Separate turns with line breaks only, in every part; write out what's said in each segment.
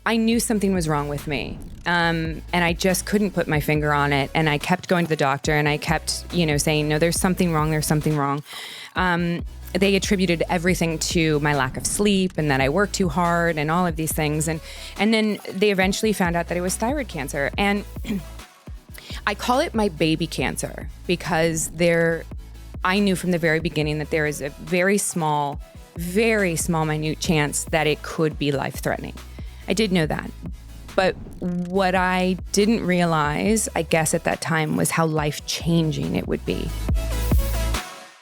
I knew something was wrong with me. And I just couldn't put my finger on it. And I kept going to the doctor and I kept, saying, no, there's something wrong. There's something wrong. They attributed everything to my lack of sleep and that I worked too hard and all of these things. And then they eventually found out that it was thyroid cancer. And I call it my baby cancer because I knew from the very beginning that there is a very small, minute chance that it could be life-threatening. I did know that. But what I didn't realize, I guess at that time, was how life-changing it would be.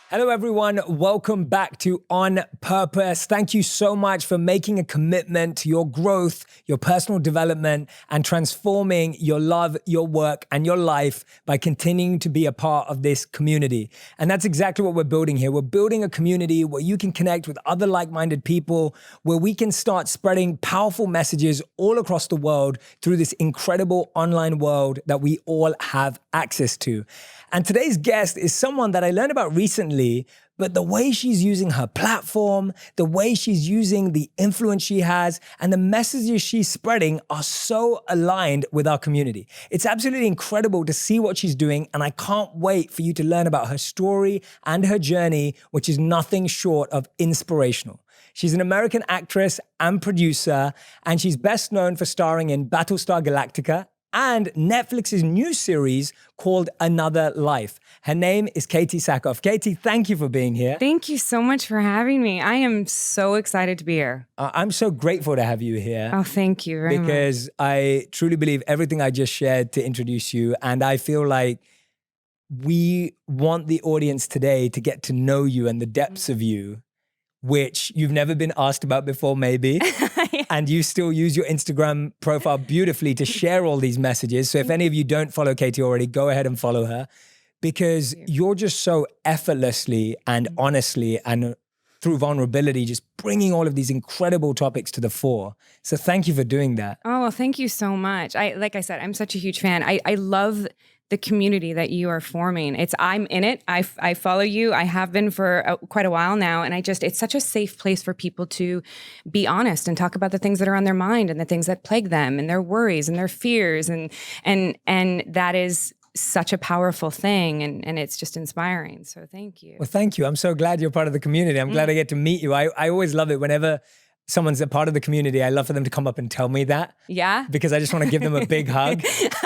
Hello, everyone. Welcome back to On Purpose. Thank you so much for making a commitment to your growth, your personal development, and transforming your love, your work, and your life by continuing to be a part of this community. And that's exactly what we're building here. We're building a community where you can connect with other like-minded people, where we can start spreading powerful messages all across the world through this incredible online world that we all have access to. And today's guest is someone that I learned about recently, but the way she's using her platform, the way she's using the influence she has, and the messages she's spreading are so aligned with our community. It's absolutely incredible to see what she's doing, and I can't wait for you to learn about her story and her journey, which is nothing short of inspirational. She's an American actress and producer, and she's best known for starring in Battlestar Galactica and Netflix's new series called Another Life. Her name is Katee Sackhoff. Katee, thank you for being here.
Thank you so much for having me. I am so excited to be here.
I'm so grateful to have you here.
Oh, thank you very much.
Because I truly believe everything I just shared to introduce you, and I feel like we want the audience today to get to know you and the depths of you, which you've never been asked about before, maybe. And you still use your Instagram profile beautifully to share all these messages. So if any of you don't follow Katee already, go ahead and follow her, because you're just so effortlessly and honestly and through vulnerability, just bringing all of these incredible topics to the fore. So thank you for doing that.
Oh, well, thank you so much. Like I said, I'm such a huge fan. I love the community that you are forming. I'm in it. I follow you. I have been for quite a while now. And it's such a safe place for people to be honest and talk about the things that are on their mind and the things that plague them and their worries and their fears. And that is such a powerful thing. And it's just inspiring. So thank you.
Well, thank you. I'm so glad you're part of the community. I'm glad I get to meet you. I always love it whenever someone's a part of the community. I love for them to come up and tell me that.
Yeah.
Because I just want to give them a big hug.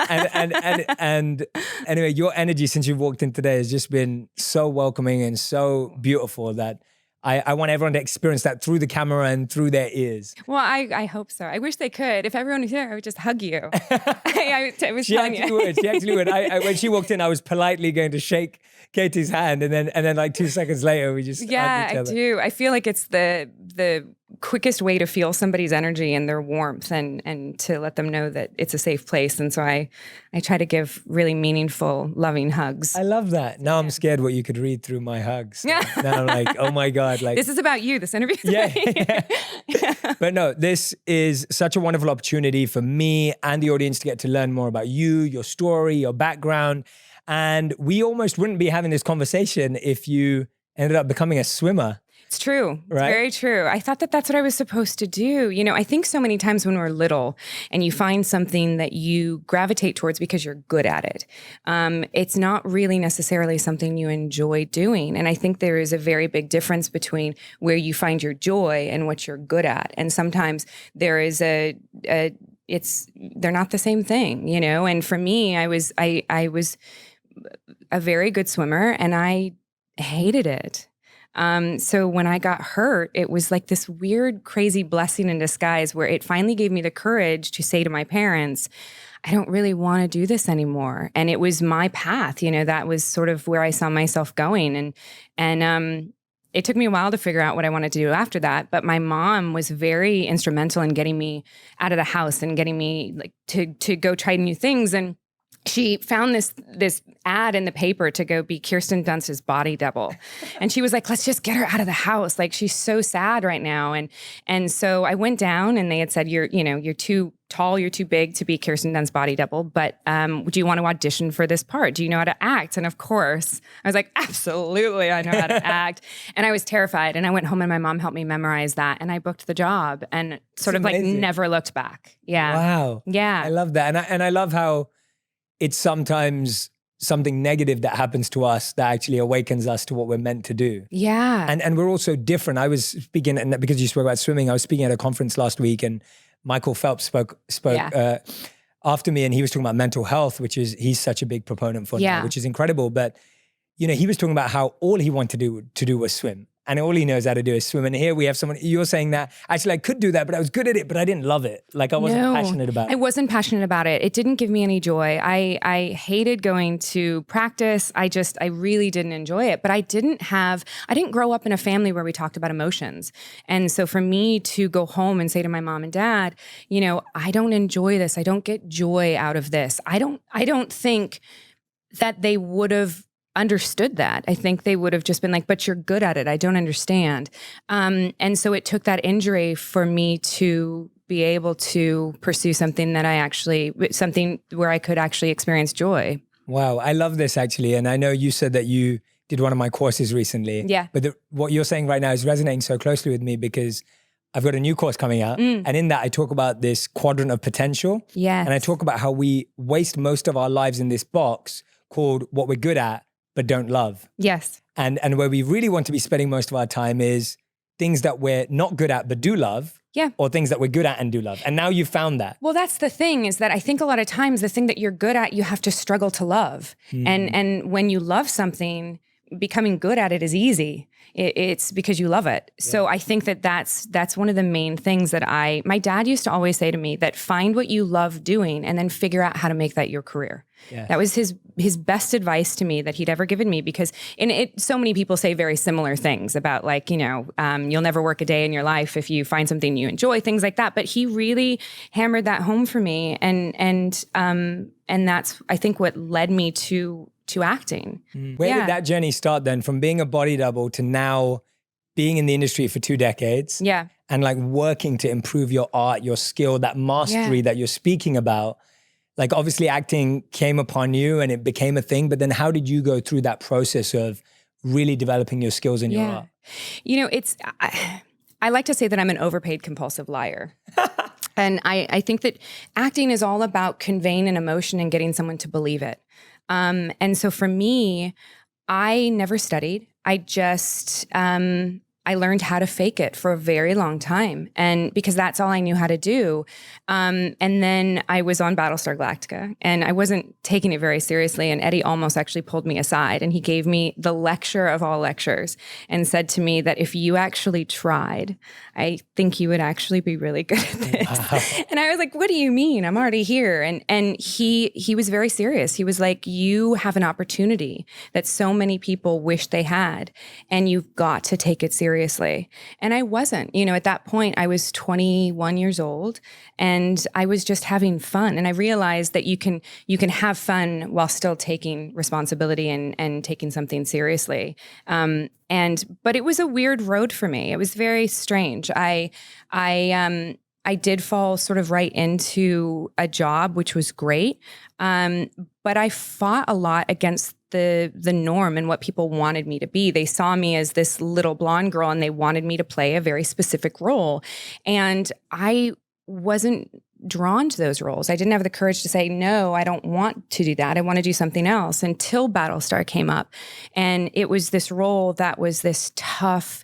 And anyway, your energy since you've walked in today has just been so welcoming and so beautiful that I want everyone to experience that through the camera and through their ears.
Well, I hope so. I wish they could. If everyone was here, I would just hug you. I was telling you.
She actually would. When she walked in, I was politely going to shake Katee's hand, and then like 2 seconds later, we just hugged each other.
I do. I feel like it's the quickest way to feel somebody's energy and their warmth and to let them know that it's a safe place. And so I try to give really meaningful, loving hugs.
I love that. Now I'm scared what you could read through my hugs. Now I'm like, oh my God. Like,
this is about you. This interview is
yeah. But no, this is such a wonderful opportunity for me and the audience to get to learn more about you, your story, your background. And we almost wouldn't be having this conversation if you ended up becoming a swimmer.
It's true.
Right?
It's very true. I thought that that's what I was supposed to do. I think so many times when we're little and you find something that you gravitate towards because you're good at it, it's not really necessarily something you enjoy doing. And I think there is a very big difference between where you find your joy and what you're good at. And sometimes there is they're not the same thing, And for me, I was a very good swimmer and I hated it. So when I got hurt, it was like this weird, crazy blessing in disguise where it finally gave me the courage to say to my parents, I don't really want to do this anymore. And it was my path, that was sort of where I saw myself going. And it took me a while to figure out what I wanted to do after that. But my mom was very instrumental in getting me out of the house and getting me to go try new things. And she found this ad in the paper to go be Kirsten Dunst's body double. And she was like, let's just get her out of the house. Like, she's so sad right now. And so I went down and they had said, you're too tall, you're too big to be Kirsten Dunst's body double, but do you want to audition for this part? Do you know how to act? And of course, I was like, absolutely, I know how to act. And I was terrified. And I went home and my mom helped me memorize that. And I booked the job and sort of like never looked back. Yeah.
Wow.
Yeah.
I love that. And I love how it's sometimes something negative that happens to us that actually awakens us to what we're meant to do.
Yeah.
And we're also different. I was speaking, and because you spoke about swimming, I was speaking at a conference last week and Michael Phelps spoke after me, and he was talking about mental health, he's such a big proponent for now, which is incredible. But, he was talking about how all he wanted to do was swim. And all he knows how to do is swim. And here we have someone, you're saying that, actually I could do that, but I was good at it, but I didn't love it. Like I wasn't passionate about it.
I wasn't passionate about it. It didn't give me any joy. I hated going to practice. I really didn't enjoy it. But I didn't grow up in a family where we talked about emotions. And so for me to go home and say to my mom and dad, I don't enjoy this. I don't get joy out of this. I don't think that they would have understood that. I think they would have just been like, but you're good at it. I don't understand. And so it took that injury for me to be able to pursue something where I could actually experience joy.
Wow. I love this actually. And I know you said that you did one of my courses recently.
Yeah.
But what you're saying right now is resonating so closely with me because I've got a new course coming out. And in that I talk about this quadrant of potential.
Yes.
And I talk about how we waste most of our lives in this box called what we're good at, but don't love.
Yes.
And where we really want to be spending most of our time is things that we're not good at, but do love.
Yeah.
Or things that we're good at and do love. And now you've found that.
Well, that's the thing, is that I think a lot of times the thing that you're good at, you have to struggle to love. And when you love something, becoming good at it is easy. It's because you love it. Yeah. So I think that's one of the main things that my dad used to always say to me, that find what you love doing and then figure out how to make that your career. Yeah. That was his best advice to me that he'd ever given me, because so many people say very similar things about like, you'll never work a day in your life if you find something you enjoy, things like that. But he really hammered that home for me. And that's, I think, what led me to acting.
Where did that journey start then, from being a body double to now being in the industry for 2 decades?
Yeah.
And like working to improve your art, your skill, that mastery that you're speaking about. Like obviously acting came upon you and it became a thing, but then how did you go through that process of really developing your skills in your art?
I like to say that I'm an overpaid compulsive liar. And I think that acting is all about conveying an emotion and getting someone to believe it. And so for me, I never studied. I learned how to fake it for a very long time, and because that's all I knew how to do. And then I was on Battlestar Galactica, and I wasn't taking it very seriously. And Eddie almost actually pulled me aside, and he gave me the lecture of all lectures, and said to me that if you actually tried, I think you would actually be really good at this. Wow. And I was like, "What do you mean? I'm already here." And he was very serious. He was like, "You have an opportunity that so many people wish they had, and you've got to take it seriously." And I wasn't. At that point, I was 21 years old, and I was just having fun. And I realized that you can have fun while still taking responsibility and taking something seriously. But it was a weird road for me. It was very strange. I did fall sort of right into a job, which was great. But I fought a lot against the norm and what people wanted me to be. They saw me as this little blonde girl, and they wanted me to play a very specific role. And I wasn't drawn to those roles. I didn't have the courage to say, no, I don't want to do that. I want to do something else, until Battlestar came up. And it was this role that was this tough,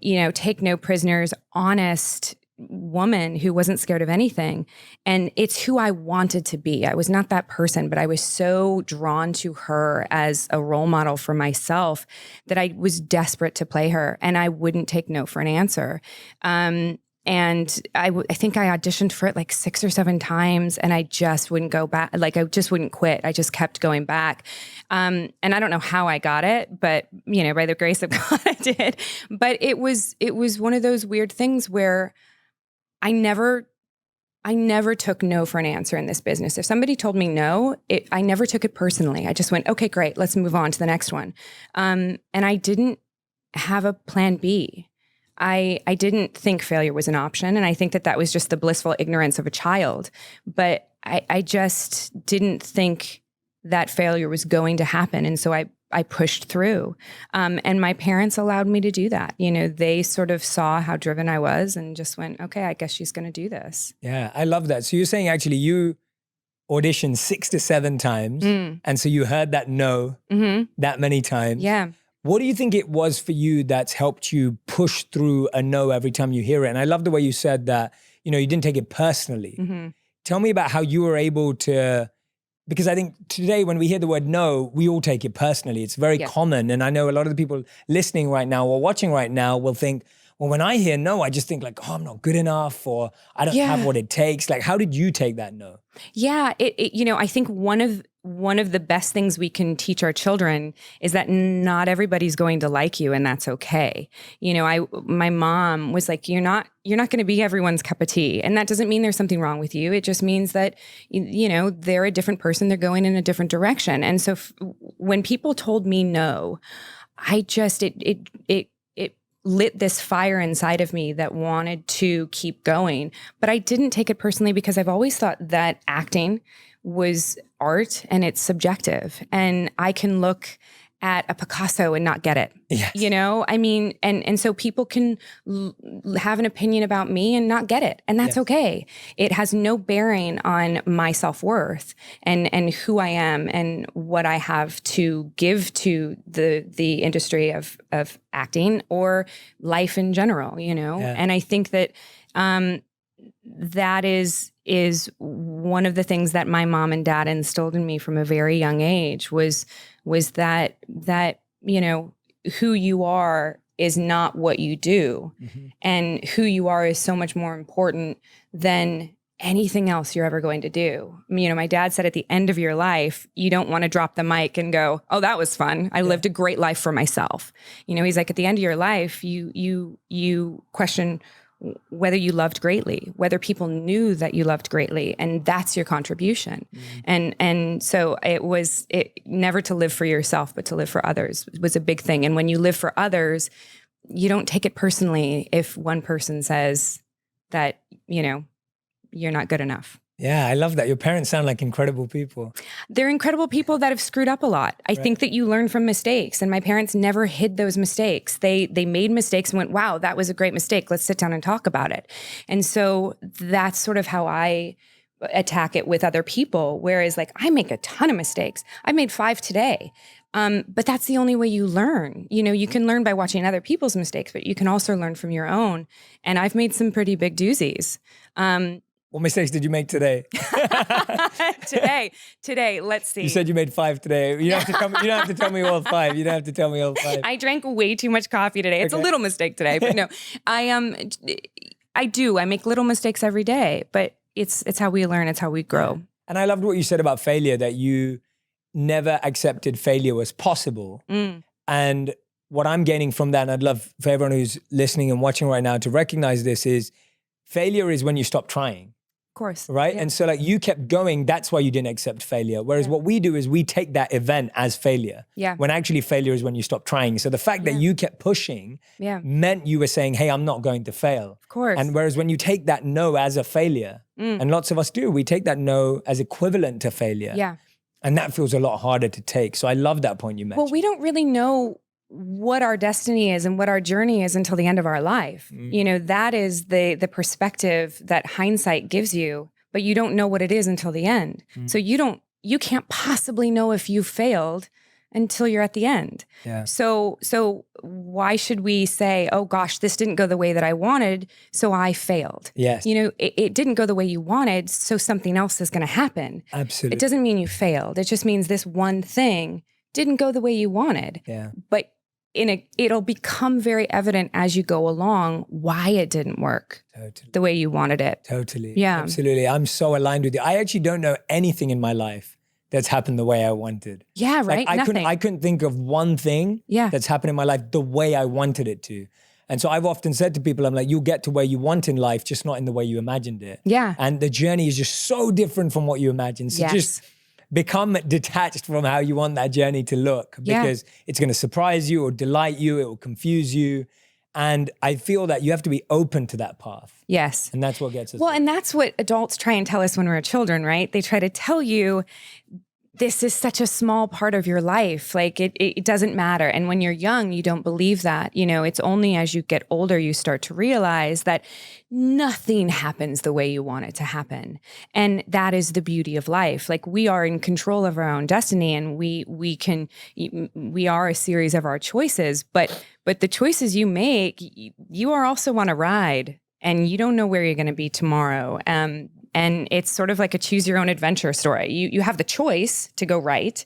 take no prisoners, honest woman who wasn't scared of anything. And it's who I wanted to be. I was not that person, but I was so drawn to her as a role model for myself that I was desperate to play her, and I wouldn't take no for an answer. And I think I auditioned for it like 6 or 7 times, and I just wouldn't go back. Like I just wouldn't quit. I just kept going back. And I don't know how I got it, but by the grace of God, I did. But it was one of those weird things where I never I never took no for an answer in this business. If somebody told me no, I never took it personally. I just went, okay, great, let's move on to the next one. And I didn't have a plan B. I didn't think failure was an option. And I think that was just the blissful ignorance of a child. But I just didn't think that failure was going to happen. And so I pushed through. And my parents allowed me to do that. They sort of saw how driven I was and just went, okay, I guess she's going to do this.
Yeah, I love that. So you're saying actually you auditioned 6 to 7 times. And so you heard that no that many times.
Yeah.
What do you think it was for you that's helped you push through a no every time you hear it? And I love the way you said that, you didn't take it personally. Tell me about how you were able to, because I think today when we hear the word no, we all take it personally. It's very common. And I know a lot of the people listening right now or watching right now will think, well, when I hear no, I just think like, oh, I'm not good enough or I don't have what it takes. Like, how did you take that no?
Yeah, I think one of the best things we can teach our children is that not everybody's going to like you, and that's okay. My mom was like, you're not going to be everyone's cup of tea, and that doesn't mean there's something wrong with you. It just means that they're a different person, they're going in a different direction. And so when people told me no, I just it lit this fire inside of me that wanted to keep going. But I didn't take it personally because I've always thought that acting was art and it's subjective. And I can look at a Picasso and not get it.
Yes.
And so people can have an opinion about me and not get it. And that's okay. It has no bearing on my self-worth and who I am and what I have to give to the industry of acting or life in general, And I think that that is one of the things that my mom and dad instilled in me from a very young age was that who you are is not what you do. And who you are is so much more important than anything else you're ever going to do. My dad said at the end of your life, you don't want to drop the mic and go, oh, that was fun. I lived a great life for myself. He's like, at the end of your life, you question whether you loved greatly, whether people knew that you loved greatly, and that's your contribution. And so it never to live for yourself, but to live for others was a big thing. And when you live for others, you don't take it personally if one person says that, you're not good enough.
Yeah, I love that. Your parents sound like incredible people.
They're incredible people that have screwed up a lot. I think that you learn from mistakes, and my parents never hid those mistakes. They made mistakes and went, wow, that was a great mistake. Let's sit down and talk about it. And so that's sort of how I attack it with other people. Whereas like I make a ton of mistakes. I made 5 today. But that's the only way you learn. You can learn by watching other people's mistakes, but you can also learn from your own. And I've made some pretty big doozies.
What mistakes did you make today?
Today, let's see.
You said you made 5 today. You don't have to tell me all 5. You don't have to tell me all 5.
I drank way too much coffee today. It's a little mistake today, but no. I do. I make little mistakes every day, but it's how we learn. It's how we grow.
Yeah. And I loved what you said about failure, that you never accepted failure was possible. And what I'm gaining from that, and I'd love for everyone who's listening and watching right now to recognize this, is failure is when you stop trying.
Of course.
Right?
Yeah.
And so like you kept going, that's why you didn't accept failure. Whereas what we do is we take that event as failure.
Yeah.
When actually failure is when you stop trying. So the fact that you kept pushing meant you were saying, hey, I'm not going to fail.
Of course.
And whereas when you take that no as a failure, and lots of us do, we take that no as equivalent to failure.
Yeah.
And that feels a lot harder to take. So I love that point you mentioned.
Well, we don't really know what our destiny is and what our journey is until the end of our life. That is the perspective that hindsight gives you, but you don't know what it is until the end. So you can't possibly know if you failed until you're at the end.
Yeah.
So why should we say, oh gosh, this didn't go the way that I wanted, so I failed?
Yes.
It didn't go the way you wanted, so something else is going to happen.
Absolutely.
It doesn't mean you failed. It just means this one thing didn't go the way you wanted.
Yeah.
But it'll become very evident as you go along why it didn't work the way you wanted it.
Totally.
Yeah.
Absolutely. I'm so aligned with you. I actually don't know anything in my life that's happened the way I wanted.
Yeah, right?
Like, I couldn't think of one thing that's happened in my life the way I wanted it to. And so I've often said to people, I'm like, you'll get to where you want in life, just not in the way you imagined it.
Yeah.
And the journey is just so different from what you imagined. So
Yes.
just become detached from how you want that journey to look, because it's going to surprise you or delight you. It will confuse you. And I feel that you have to be open to that path.
Yes.
And that's what gets us.
Well, and that's what adults try and tell us when we're children, right? They try to tell you, this is such a small part of your life. Like it doesn't matter. And when you're young, you don't believe that. You know, it's only as you get older, you start to realize that nothing happens the way you want it to happen. And that is the beauty of life. Like we are in control of our own destiny, and we are a series of our choices, but the choices you make, you are also on a ride, and you don't know where you're going to be tomorrow. And it's sort of like a choose your own adventure story. You have the choice to go right,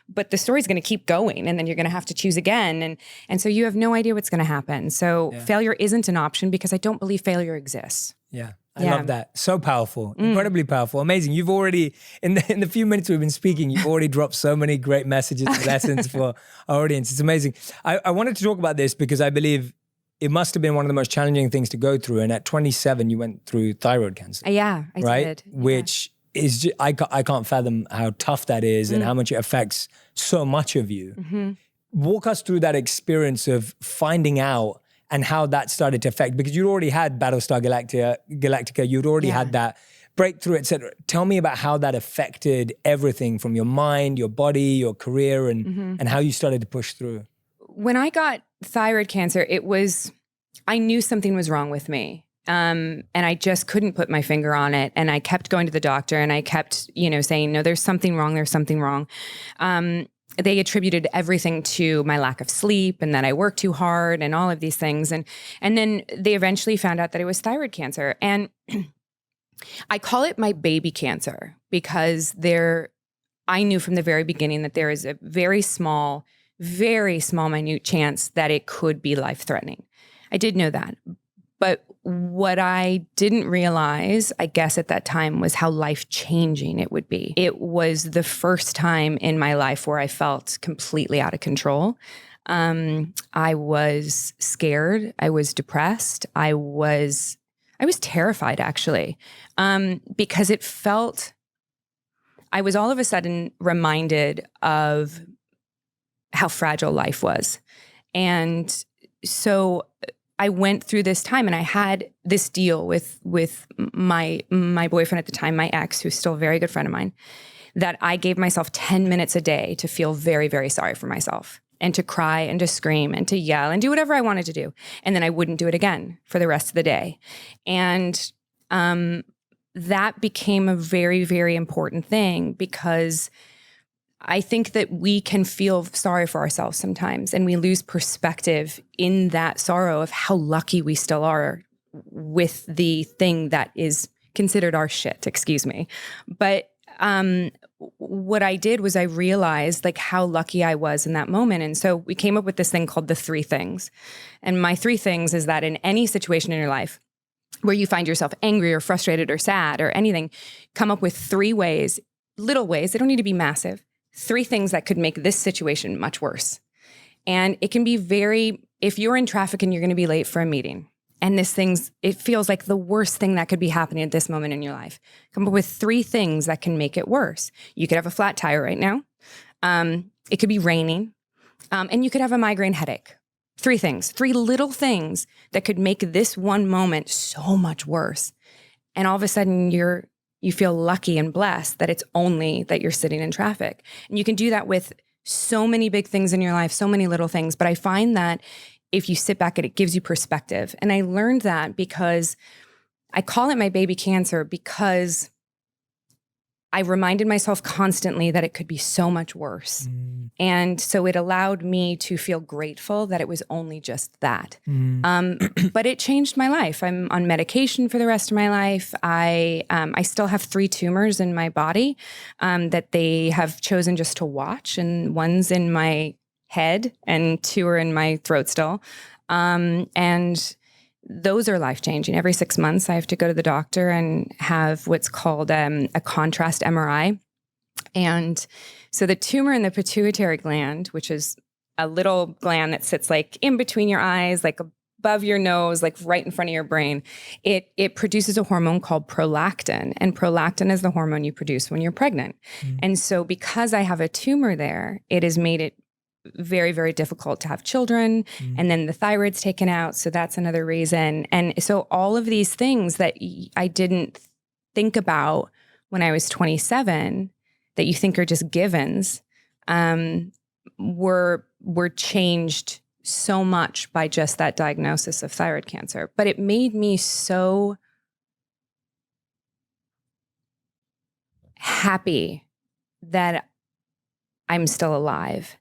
but the story's going to keep going, and then you're going to have to choose again. And so you have no idea what's going to happen. So failure isn't an option, because I don't believe failure exists.
Yeah. I love that. So powerful, incredibly powerful, amazing. You've already, in the few minutes we've been speaking, you've already dropped so many great messages and lessons for our audience. It's amazing. I wanted to talk about this because I believe it must have been one of the most challenging things to go through. And at 27, you went through thyroid cancer.
Yeah, I
right?
did.
Which is, just, I can't fathom how tough that is and how much it affects so much of you.
Mm-hmm.
Walk us through that experience of finding out and how that started to affect, because you'd already had Battlestar Galactica, you'd already had that breakthrough, etc. Tell me about how that affected everything from your mind, your body, your career, and how you started to push through.
When I got thyroid cancer, I knew something was wrong with me. And I just couldn't put my finger on it. And I kept going to the doctor, and I kept, saying, no, there's something wrong. There's something wrong. They attributed everything to my lack of sleep and that I worked too hard and all of these things. And then they eventually found out that it was thyroid cancer. And I call it my baby cancer, because I knew from the very beginning that there is a very small, minute chance that it could be life-threatening. I did know that. But what I didn't realize, I guess at that time, was how life-changing it would be. It was the first time in my life where I felt completely out of control. I was scared. I was depressed. I was terrified, actually, because it felt, I was all of a sudden reminded of how fragile life was. And so I went through this time, and I had this deal with my boyfriend at the time, my ex, who's still a very good friend of mine, that I gave myself 10 minutes a day to feel very, very sorry for myself, and to cry and to scream and to yell and do whatever I wanted to do. And then I wouldn't do it again for the rest of the day. And that became a very, very important thing, because I think that we can feel sorry for ourselves sometimes, and we lose perspective in that sorrow of how lucky we still are with the thing that is considered our shit, excuse me. But what I did was I realized like how lucky I was in that moment. And so we came up with this thing called the 3 things. And my 3 things is that in any situation in your life where you find yourself angry or frustrated or sad or anything, come up with 3 ways, little ways, they don't need to be massive, 3 things that could make this situation much worse. And it can be if you're in traffic and you're going to be late for a meeting, and it feels like the worst thing that could be happening at this moment in your life, come up with 3 things that can make it worse. You could have a flat tire right now. It could be raining. And you could have a migraine headache. 3 things, 3 little things that could make this one moment so much worse. And all of a sudden you feel lucky and blessed that it's only that you're sitting in traffic. And you can do that with so many big things in your life, so many little things. But I find that if you sit back, it gives you perspective. And I learned that because I call it my baby cancer, because I reminded myself constantly that it could be so much worse. And so it allowed me to feel grateful that it was only just that. But it changed my life. I'm on medication for the rest of my life. I still have 3 tumors in my body that they have chosen just to watch. And one's in my head and 2 are in my throat still. And those are life-changing. Every 6 months, I have to go to the doctor and have what's called a contrast MRI. And so the tumor in the pituitary gland, which is a little gland that sits like in between your eyes, like above your nose, like right in front of your brain, it produces a hormone called prolactin. And prolactin is the hormone you produce when you're pregnant. And so because I have a tumor there, it has made it very, very difficult to have children. And then the thyroid's taken out. So that's another reason. And so all of these things that I didn't think about when I was 27 that you think are just givens, were changed so much by just that diagnosis of thyroid cancer. But it made me so happy that I'm still alive.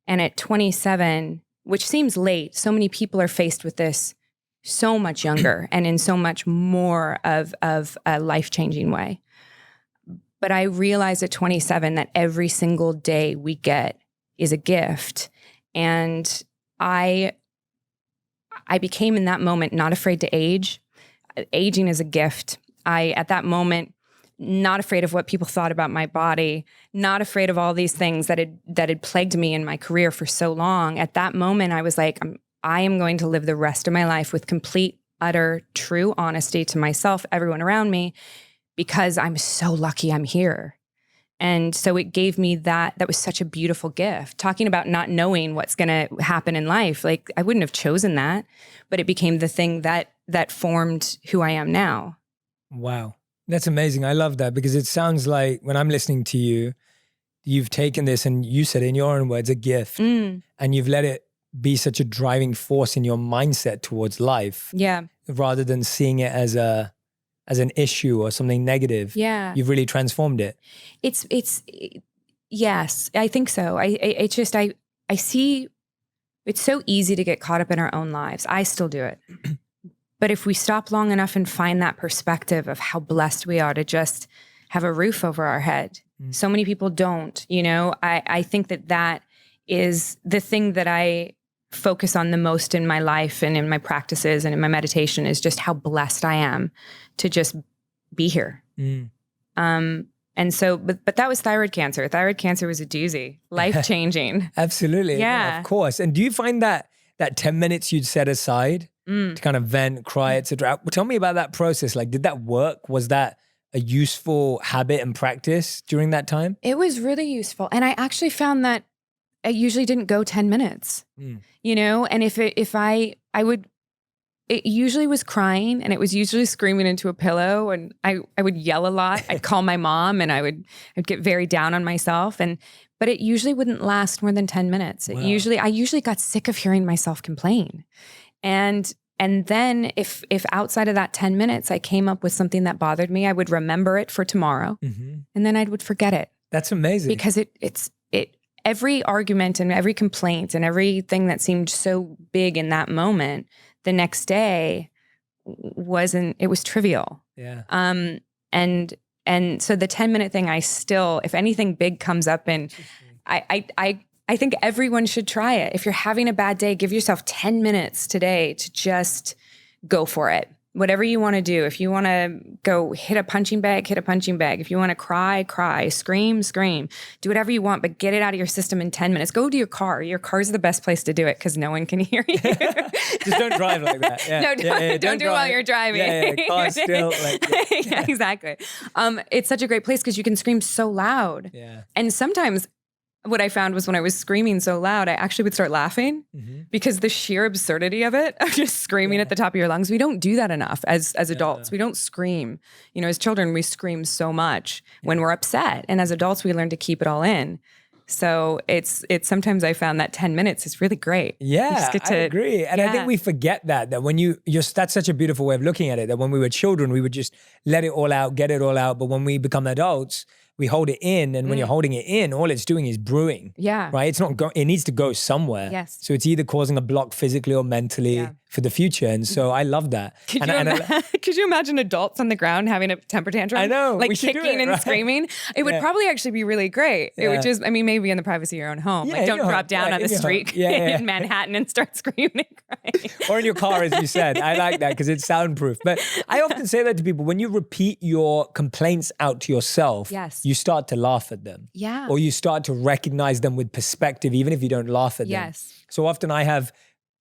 And at 27, which seems late, so many people are faced with this so much younger and in so much more of a life-changing way. But I realized at 27 that every single day we get is a gift. And I became in that moment not afraid to age. Aging is a gift. At that moment, not afraid of what people thought about my body, not afraid of all these things that had plagued me in my career for so long. At that moment, I was like, I am going to live the rest of my life with complete, utter, true honesty to myself, everyone around me, because I'm so lucky I'm here. And so it gave me that was such a beautiful gift. Talking about not knowing what's going to happen in life, like I wouldn't have chosen that, but it became the thing that formed who I am now.
Wow. That's amazing. I love that because it sounds like when I'm listening to you, you've taken this and you said in your own words, a gift, and you've let it be such a driving force in your mindset towards life.
Yeah.
Rather than seeing it as an issue or something negative.
Yeah.
You've really transformed it.
Yes, I think so. I see it's so easy to get caught up in our own lives. I still do it. But if we stop long enough and find that perspective of how blessed we are to just have a roof over our head, so many people don't, I think that is the thing that I focus on the most in my life and in my practices and in my meditation is just how blessed I am to just be here. And so, but that was thyroid cancer. Thyroid cancer was a doozy, life-changing.
Absolutely.
Yeah.
Of course. And do you find that 10 minutes you'd set aside to kind of vent, cry, etc. Tell me about that process. Like, did that work? Was that a useful habit and practice during that time?
It was really useful. And I actually found that I usually didn't go 10 minutes, and it usually was crying and it was usually screaming into a pillow and I would yell a lot. I'd call my mom and I'd get very down on myself. But it usually wouldn't last more than 10 minutes. Wow. I usually got sick of hearing myself complain. And then if outside of that 10 minutes, I came up with something that bothered me, I would remember it for tomorrow and then I would forget it.
That's amazing.
Because it's every argument and every complaint and everything that seemed so big in that moment, the next day it was trivial.
Yeah.
And so the 10-minute thing, I still, if anything big comes up, and I think everyone should try it. If you're having a bad day, give yourself 10 minutes today to just go for it. Whatever you want to do. If you want to go hit a punching bag, hit a punching bag. If you want to cry, cry, scream, scream. Do whatever you want, but get it out of your system in 10 minutes. Go to your car. Your car's the best place to do it because no one can hear you.
Just don't drive like that. Yeah.
No, don't do it while you're driving.
Yeah. Car's still like...
Yeah, exactly. It's such a great place because you can scream so loud.
Yeah.
And sometimes what I found was when I was screaming so loud, I actually would start laughing because the sheer absurdity of it, of just screaming at the top of your lungs. We don't do that enough as adults. We don't scream. As children, we scream so much when we're upset. And as adults, we learn to keep it all in. So it's sometimes I found that 10 minutes is really great.
Yeah, I agree. And I think we forget that when that's such a beautiful way of looking at it, that when we were children, we would just let it all out, get it all out. But when we become adults, we hold it in, and when you're holding it in, all it's doing is brewing.
Yeah.
Right? It's not it needs to go somewhere.
Yes.
So it's either causing a block physically or mentally for the future. And so I love that.
Could you imagine adults on the ground having a temper tantrum?
I know.
Like kicking and screaming? It would probably actually be really great. It would just, maybe in the privacy of your own home. Like don't drop down on the street in Manhattan and start screaming and crying.
Or in your car, as you said. I like that because it's soundproof. But I often say that to people. When you repeat your complaints out to yourself, you start to laugh at them.
Yeah.
Or you start to recognize them with perspective, even if you don't laugh at them.
Yes.
So often I have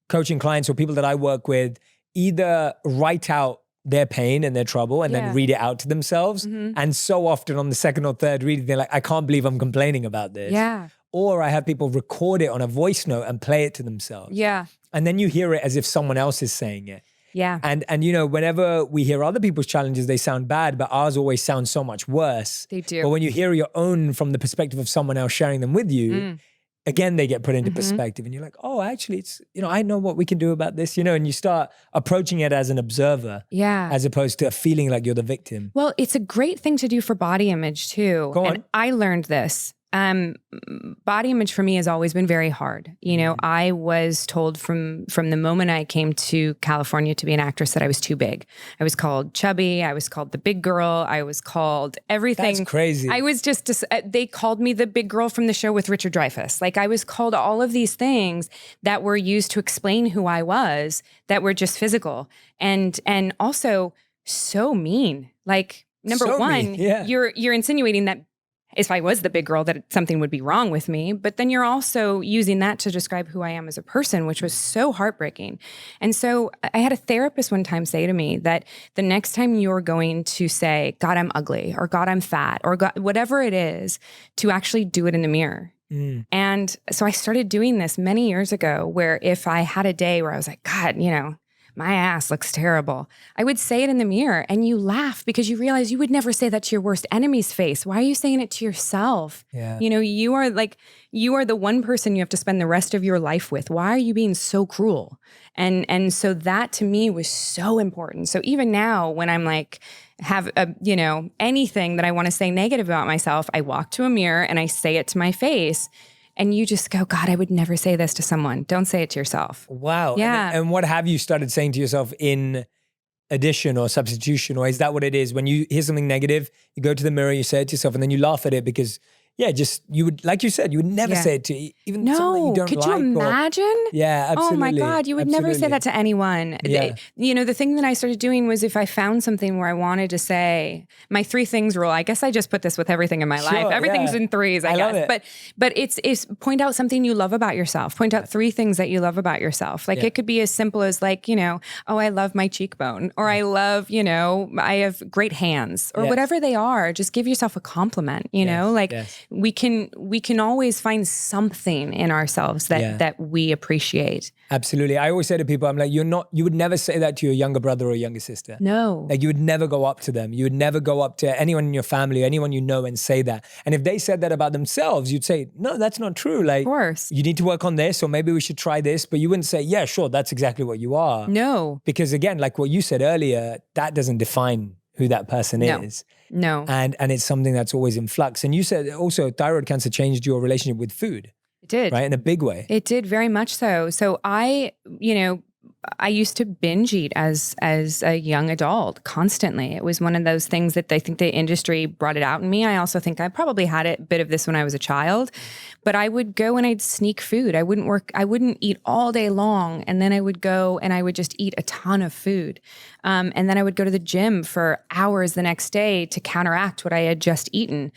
coaching clients or people that I work with either write out their pain and their trouble and then read it out to themselves. And so often on the second or third reading, they're like, I can't believe I'm complaining about this.
Yeah.
Or I have people record it on a voice note and play it to themselves.
Yeah.
And then you hear it as if someone else is saying it.
Yeah.
And you know, whenever we hear other people's challenges, they sound bad, but ours always sound so much worse.
They do.
But when you hear your own from the perspective of someone else sharing them with you, again, they get put into perspective and you're like, oh, actually, it's, you know, I know what we can do about this, you know, and you start approaching it as an observer.
Yeah.
As opposed to feeling like you're the victim.
Well, it's a great thing to do for body image too.
Go on.
And I learned this. Body image for me has always been very hard. You know, I was told from the moment I came to California to be an actress that I was too big. I was called chubby. I was called the big girl. I was called everything.
That's crazy.
I was just, they called me the big girl from the show with Richard Dreyfuss. Like I was called all of these things that were used to explain who I was that were just physical and also so mean. Like number
So
one,
mean, yeah.
you're insinuating that if I was the big girl, that something would be wrong with me. But then you're also using that to describe who I am as a person, which was so heartbreaking. And so I had a therapist one time say to me that the next time you're going to say, God, I'm ugly, or God, I'm fat, or God, whatever it is, to actually do it in the mirror. And so I started doing this many years ago, where if I had a day where I was like, God, you know, my ass looks terrible, I would say it in the mirror, and you laugh because you realize you would never say that to your worst enemy's face. Why are you saying it to yourself?
Yeah.
You know, you are the one person you have to spend the rest of your life with. Why are you being so cruel? And so that to me was so important. So even now when I'm like, have a, you know, anything that I want to say negative about myself, I walk to a mirror and I say it to my face. And you just go, God, I would never say this to someone. Don't say it to yourself.
Wow.
Yeah.
And what have you started saying to yourself in addition or substitution? Or is that what it is? When you hear something negative, you go to the mirror, you say it to yourself, and then you laugh at it because, yeah, just you would, like you said, you would never say it to even someone that you don't
could
like.
you imagine?
Yeah, absolutely.
Oh my God, you would never say that to anyone.
Yeah.
You know, the thing that I started doing was if I found something where I wanted to say my 3 things rule, I guess I just put this with everything in my life. Everything's in threes, I guess.
Love it.
But it's point out something you love about yourself. Point out 3 things that you love about yourself. Like it could be as simple as like, you know, oh, I love my cheekbone, or I love, you know, I have great hands, or whatever they are. Just give yourself a compliment, you know, like we can always find something in ourselves that we appreciate.
Absolutely. I always say to people, I'm like, you would never say that to your younger brother or younger sister.
No.
Like you would never go up to them. You would never go up to anyone in your family or anyone you know and say that. And if they said that about themselves, you'd say, no, that's not true. Like,
of course.
You need to work on this, or maybe we should try this. But you wouldn't say, yeah, sure, that's exactly what you are.
No.
Because again, like what you said earlier, that doesn't define who that person is.
No.
And it's something that's always in flux. And you said also thyroid cancer changed your relationship with food.
It did.
Right? In a big way.
It did very much so. So I used to binge eat as a young adult constantly. It was one of those things that I think the industry brought it out in me. I also think I probably had a bit of this when I was a child, but I would go and I'd sneak food. I wouldn't eat all day long. And then I would go and I would just eat a ton of food. And then I would go to the gym for hours the next day to counteract what I had just eaten.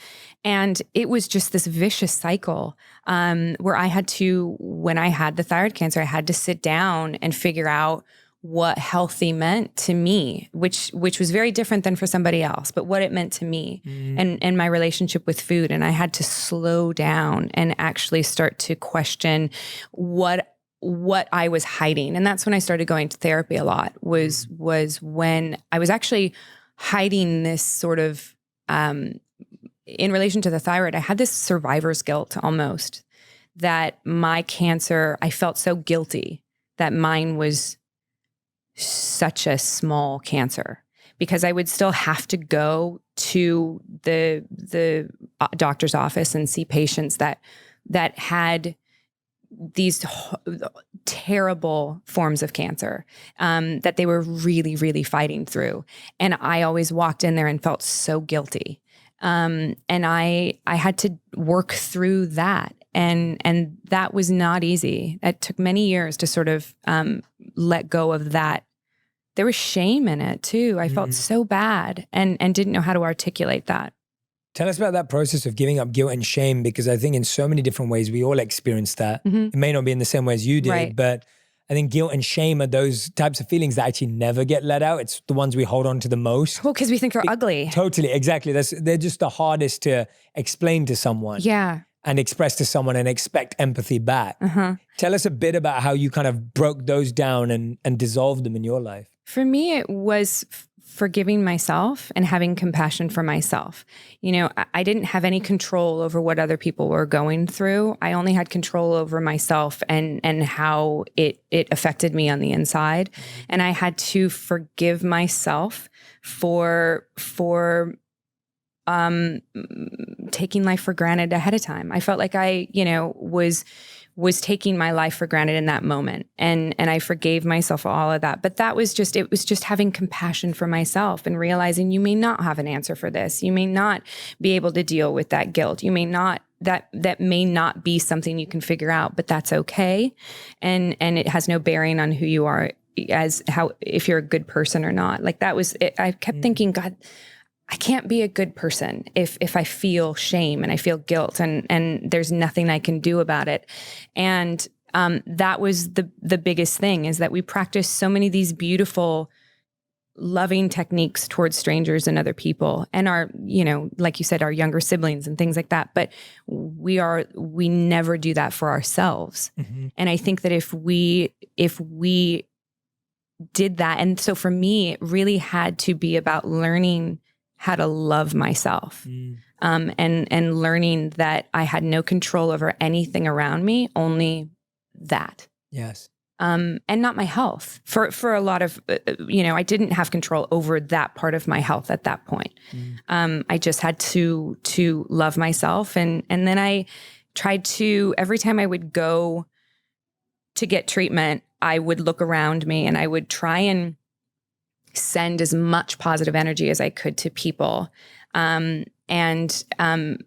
And it was just this vicious cycle where I had to, when I had the thyroid cancer, I had to sit down and figure out what healthy meant to me, which was very different than for somebody else, but what it meant to me and my relationship with food. And I had to slow down and actually start to question what I was hiding. And that's when I started going to therapy a lot, was when I was actually hiding this sort of, in relation to the thyroid, I had this survivor's guilt almost, that my cancer, I felt so guilty that mine was such a small cancer, because I would still have to go to the doctor's office and see patients that had these terrible forms of cancer that they were really, really fighting through. And I always walked in there and felt so guilty. And I had to work through that. And that was not easy. It took many years to sort of let go of that. There was shame in it too. I felt so bad and didn't know how to articulate that.
Tell us about that process of giving up guilt and shame, because I think in so many different ways we all experience that. It may not be in the same way as you did,
Right.
but I think guilt and shame are those types of feelings that actually never get let out. It's the ones we hold on to the most.
Well, because we think they're ugly.
Totally, exactly. They're just the hardest to explain to someone.
Yeah.
And express to someone and expect empathy back. Tell us a bit about how you kind of broke those down and dissolved them in your life.
For me, it was forgiving myself and having compassion for myself. You know, I didn't have any control over what other people were going through. I only had control over myself and how it affected me on the inside. And I had to forgive myself for taking life for granted ahead of time. I felt like I, was taking my life for granted in that moment. And I forgave myself for all of that. But it was just having compassion for myself and realizing you may not have an answer for this. You may not be able to deal with that guilt. You may not, that may not be something you can figure out, but that's okay. And it has no bearing on who you are if you're a good person or not. Like that was it. I kept thinking, God, I can't be a good person if I feel shame and I feel guilt and there's nothing I can do about it. And that was the biggest thing, is that we practice so many of these beautiful, loving techniques towards strangers and other people and our, like you said, our younger siblings and things like that. But we never do that for ourselves. And I think that if we did that, and so for me, it really had to be about learning how to love myself, and learning that I had no control over anything around me, only that.
Yes.
And not my health. For a lot of, I didn't have control over that part of my health at that point. I just had to love myself. And then I tried to, every time I would go to get treatment, I would look around me and I would try and send as much positive energy as I could to people. And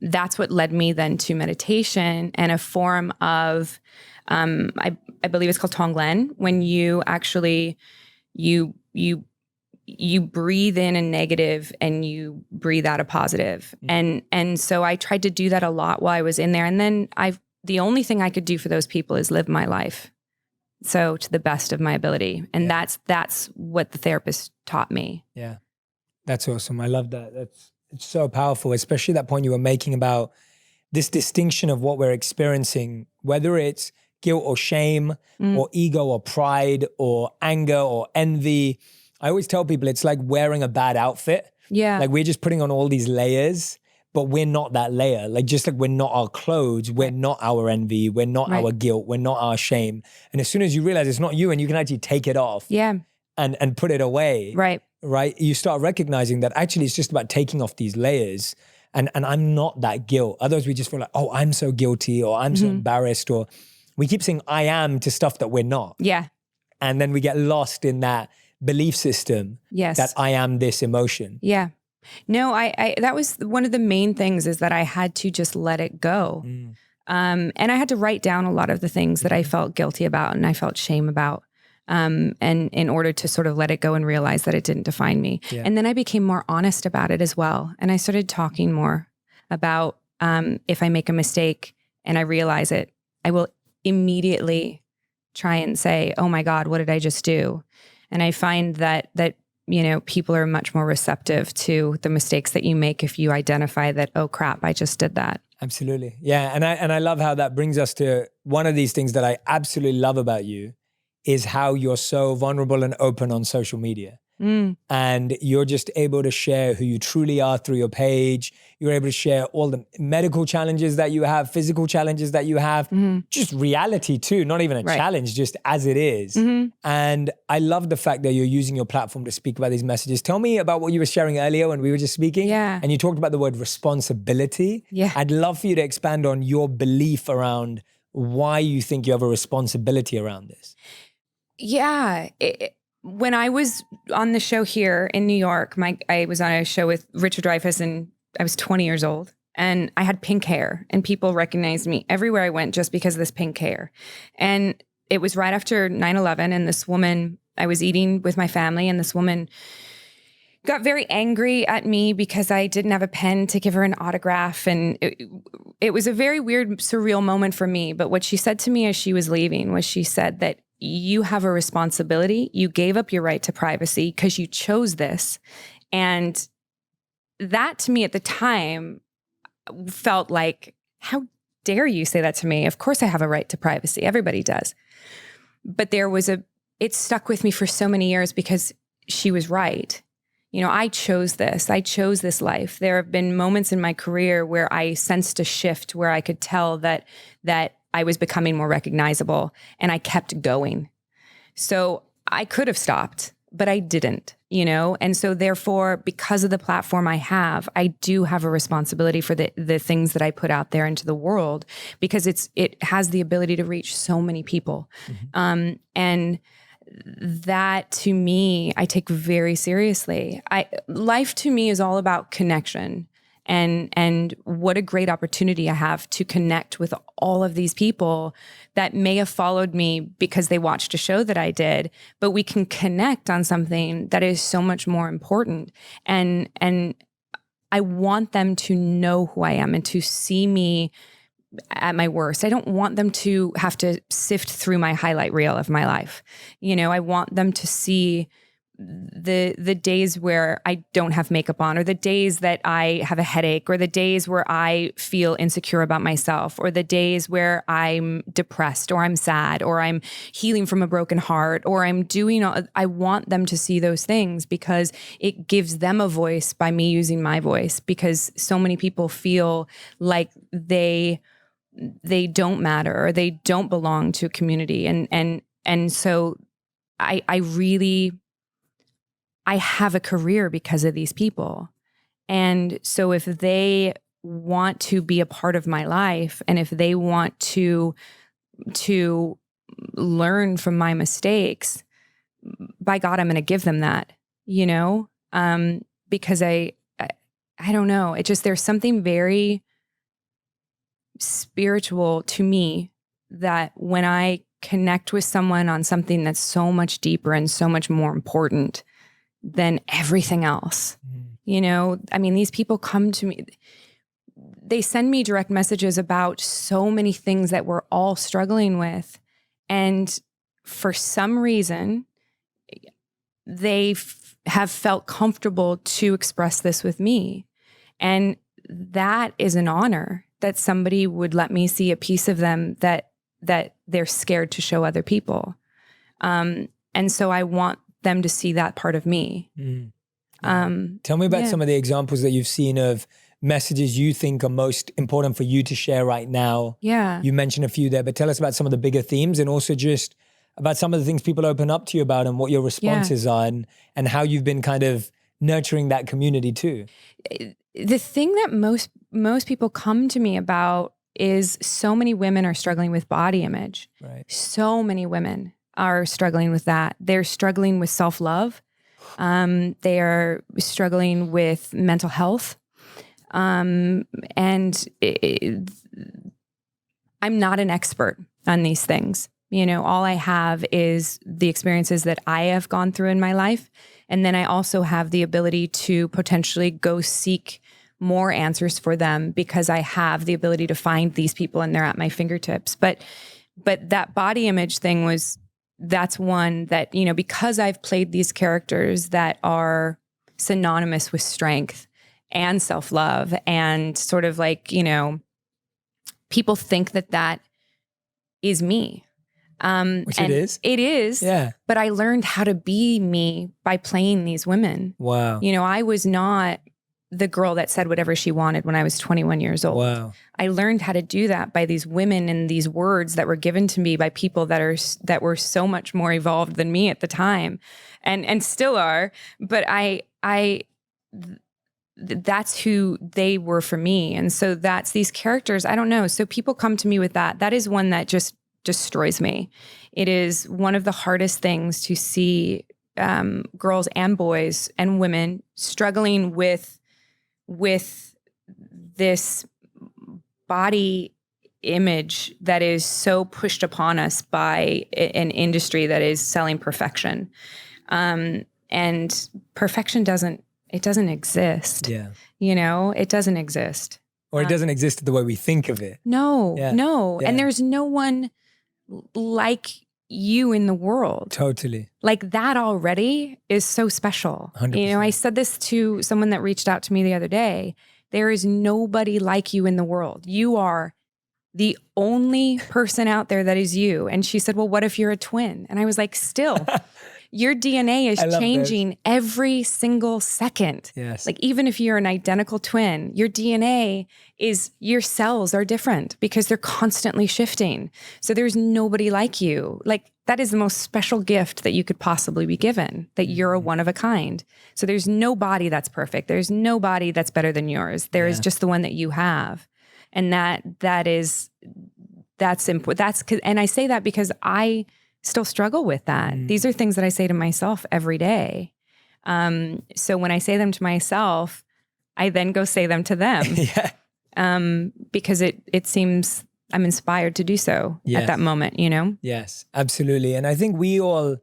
that's what led me then to meditation and a form of, I believe it's called Tonglen, when you actually, you breathe in a negative and you breathe out a positive. And so I tried to do that a lot while I was in there. And then the only thing I could do for those people is live my life. So to the best of my ability. And that's what the therapist taught me.
Yeah. That's awesome. I love that. It's so powerful, especially that point you were making about this distinction of what we're experiencing, whether it's guilt or shame or ego or pride or anger or envy. I always tell people it's like wearing a bad outfit.
Yeah.
Like we're just putting on all these layers, but we're not that layer. Like just like we're not our clothes, we're not our envy, we're not our guilt, we're not our shame. And as soon as you realize it's not you and you can actually take it off and put it away, right? You start recognizing that actually it's just about taking off these layers. And I'm not that guilt. Otherwise we just feel like, oh, I'm so guilty or I'm so embarrassed, or we keep saying I am to stuff that we're not.
Yeah.
And then we get lost in that belief system that I am this emotion.
Yeah. No, I that was one of the main things, is that I had to just let it go. And I had to write down a lot of the things that I felt guilty about and I felt shame about. And in order to sort of let it go and realize that it didn't define me. Yeah. And then I became more honest about it as well. And I started talking more about if I make a mistake and I realize it, I will immediately try and say, oh my God, what did I just do? And I find that people are much more receptive to the mistakes that you make if you identify that, oh crap, I just did that.
Absolutely. Yeah. And I love how that brings us to one of these things that I absolutely love about you, is how you're so vulnerable and open on social media. And you're just able to share who you truly are through your page. You're able to share all the medical challenges that you have, physical challenges that you have, just reality too, not even a challenge, just as it is. And I love the fact that you're using your platform to speak about these messages. Tell me about what you were sharing earlier when we were just speaking.
Yeah.
And you talked about the word responsibility.
Yeah.
I'd love for you to expand on your belief around why you think you have a responsibility around this.
Yeah. When I was on the show here in New York, I was on a show with Richard Dreyfuss and I was 20 years old and I had pink hair and people recognized me everywhere I went just because of this pink hair. And it was right after 9/11 and this woman, I was eating with my family and this woman got very angry at me because I didn't have a pen to give her an autograph. And it was a very weird, surreal moment for me. But what she said to me as she was leaving was she said that you have a responsibility. You gave up your right to privacy because you chose this. And that to me at the time felt like, how dare you say that to me? Of course I have a right to privacy. Everybody does. But it stuck with me for so many years because she was right. I chose this. I chose this life. There have been moments in my career where I sensed a shift, where I could tell that I was becoming more recognizable, and I kept going. So I could have stopped, but I didn't, And so therefore, because of the platform I have, I do have a responsibility for the things that I put out there into the world, because it has the ability to reach so many people. Mm-hmm. And that to me, I take very seriously. Life to me is all about connection, and what a great opportunity I have to connect with all of these people that may have followed me because they watched a show that I did, but we can connect on something that is so much more important. And I want them to know who I am and to see me at my worst. I don't want them to have to sift through my highlight reel of my life. I want them to see the days where I don't have makeup on, or the days that I have a headache, or the days where I feel insecure about myself, or the days where I'm depressed, or I'm sad, or I'm healing from a broken heart, or I want them to see those things, because it gives them a voice by me using my voice, because so many people feel like they don't matter, or they don't belong to a community. And so I have a career because of these people. And so if they want to be a part of my life, and if they want to learn from my mistakes, by God, I'm going to give them that, because I don't know. There's something very spiritual to me that when I connect with someone on something that's so much deeper and so much more important than everything else. These people come to me, they send me direct messages about so many things that we're all struggling with. And for some reason, they have felt comfortable to express this with me. And that is an honor, that somebody would let me see a piece of them that they're scared to show other people. And so I want them to see that part of me.
Tell me about some of the examples that you've seen of messages you think are most important for you to share right now.
Yeah.
You mentioned a few there, but tell us about some of the bigger themes, and also just about some of the things people open up to you about, and what your responses are, and how you've been kind of nurturing that community too.
The thing that most people come to me about is so many women are struggling with body image.
Right.
So many women are struggling with that. They're struggling with self-love. They are struggling with mental health. And I'm not an expert on these things. All I have is the experiences that I have gone through in my life. And then I also have the ability to potentially go seek more answers for them, because I have the ability to find these people and they're at my fingertips. But that body image thing that's one that, because I've played these characters that are synonymous with strength and self-love, and sort of like, people think that is me.
Which it is.
It is.
Yeah.
But I learned how to be me by playing these women.
Wow.
I was not the girl that said whatever she wanted when I was 21 years old.
Wow.
I learned how to do that by these women and these words that were given to me by people that were so much more evolved than me at the time, and still are. But that's who they were for me. And so that's these characters. I don't know. So people come to me with that. That is one that just destroys me. It is one of the hardest things to see girls and boys and women struggling with this body image that is so pushed upon us by an industry that is selling perfection. And perfection doesn't exist.
Yeah.
It doesn't exist.
Or it doesn't exist the way we think of it.
No.
Yeah.
And there's no one like you in the world.
Totally.
Like that already is so special.
100%.
You know, I said this to someone that reached out to me the other day. There is nobody like you in the world. You are the only person out there that is you. And she said, well, what if you're a twin? And I was like, still, your DNA is changing every single second.
Yes.
Like even if you're an identical twin, your DNA is, your cells are different because they're constantly shifting. So there's nobody like you. Like that is the most special gift that you could possibly be given, that you're a one of a kind. So there's no body that's perfect. There's no body that's better than yours. There is just the one that you have. And that's important. And I say that because I still struggle with that. These are things that I say to myself every day. So when I say them to myself, I then go say them to them. Because it seems I'm inspired to do so at that moment, you know?
Yes, absolutely. And I think we all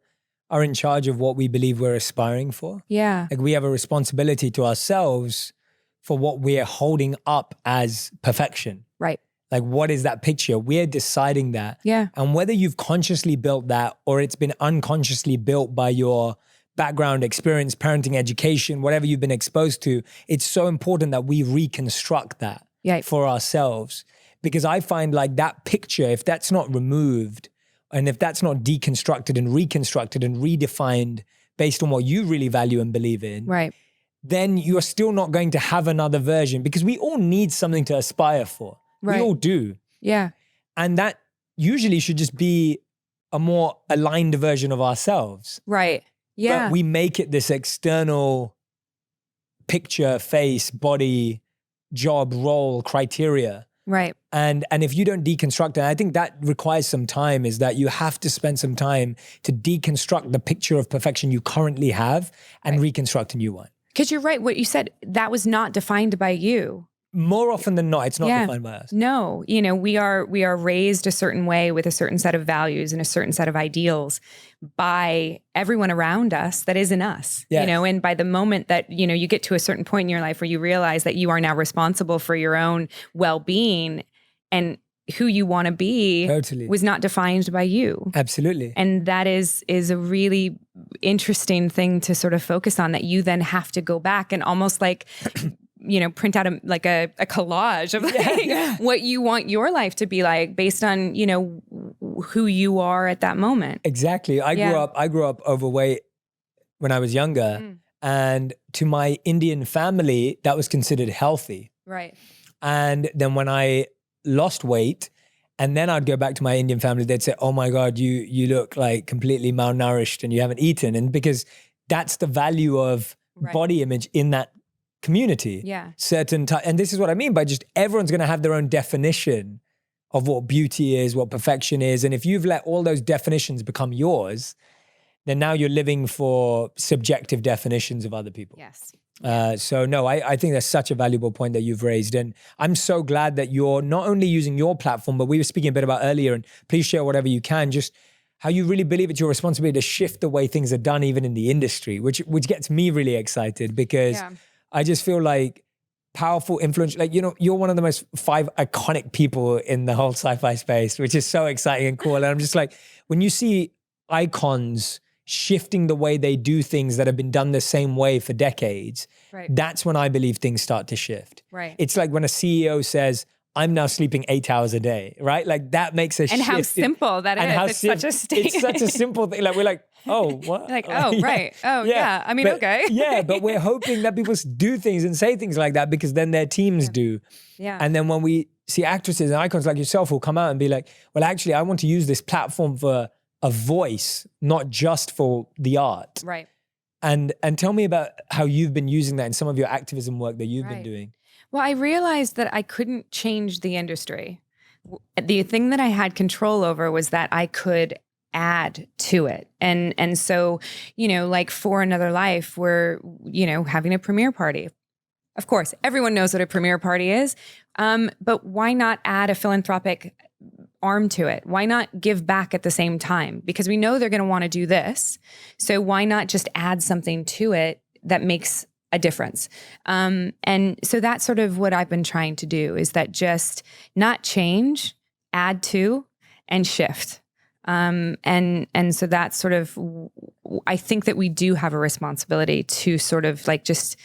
are in charge of what we believe we're aspiring for.
Yeah.
Like we have a responsibility to ourselves for what we're holding up as perfection.
Right.
Like, what is that picture? We're deciding that.
Yeah.
And whether you've consciously built that or it's been unconsciously built by your background, experience, parenting, education, whatever you've been exposed to, it's so important that we reconstruct that for ourselves. Because I find like that picture, if that's not removed and if that's not deconstructed and reconstructed and redefined based on what you really value and believe in, then you're still not going to have another version, because we all need something to aspire for. We all do.
Yeah.
And that usually should just be a more aligned version of ourselves.
Right. Yeah.
But we make it this external picture, face, body, job, role, criteria.
Right.
And if you don't deconstruct it, I think that requires some time, is that you have to spend some time to deconstruct the picture of perfection you currently have and reconstruct a new one.
Because you're right. What you said, that was not defined by you.
More often than not, it's not defined by us.
No, you know, we are raised a certain way with a certain set of values and a certain set of ideals by everyone around us that isn't us, you know, and by the moment that, you know, you get to a certain point in your life where you realize that you are now responsible for your own well-being, and who you want to be was not defined by you.
Absolutely.
And that is a really interesting thing to sort of focus on, that you then have to go back and almost like you know, print out a collage of like what you want your life to be like based on, you know, who you are at that moment.
Exactly. I grew up overweight when I was younger, and to my Indian family, that was considered healthy.
Right.
And then when I lost weight, and then I'd go back to my Indian family, they'd say, "Oh my God, you look like completely malnourished and you haven't eaten." And because that's the value of body image in that community.
Yeah.
And this is what I mean by just everyone's going to have their own definition of what beauty is, what perfection is. And if you've let all those definitions become yours, then now you're living for subjective definitions of other people.
Yes.
So no, I think that's such a valuable point that you've raised. And I'm so glad that you're not only using your platform, but we were speaking a bit about earlier, and please share whatever you can, just how you really believe it's your responsibility to shift the way things are done, even in the industry, which gets me really excited, because I just feel like powerful, influential, like, you know, you're one of the most 5 iconic people in the whole sci-fi space, which is so exciting and cool. And I'm just like, when you see icons shifting the way they do things that have been done the same way for decades, that's when I believe things start to shift. Right. It's like when a CEO says, "I'm now sleeping 8 hours a day," right? Like that makes a shift.
And how simple that is. It's such a statement.
It's such a simple thing. Like we're like, oh, what?
Like, oh, right. Oh, yeah. I mean,
but,
okay.
but we're hoping that people do things and say things like that because then their teams do. Yeah. And then when we see actresses and icons like yourself who come out and be like, well, actually, I want to use this platform for a voice, not just for the art.
Right.
And tell me about how you've been using that in some of your activism work that you've been doing.
Well, I realized that I couldn't change the industry. The thing that I had control over was that I could add to it. And so, you know, like For Another Life, we're, you know, having a premiere party. Of course, everyone knows what a premiere party is, but why not add a philanthropic arm to it? Why not give back at the same time? Because we know they're going to want to do this. So why not just add something to it that makes a difference? And so that's sort of what I've been trying to do, is that just not change, add to, and shift. And so that's sort of, I think that we do have a responsibility to sort of like just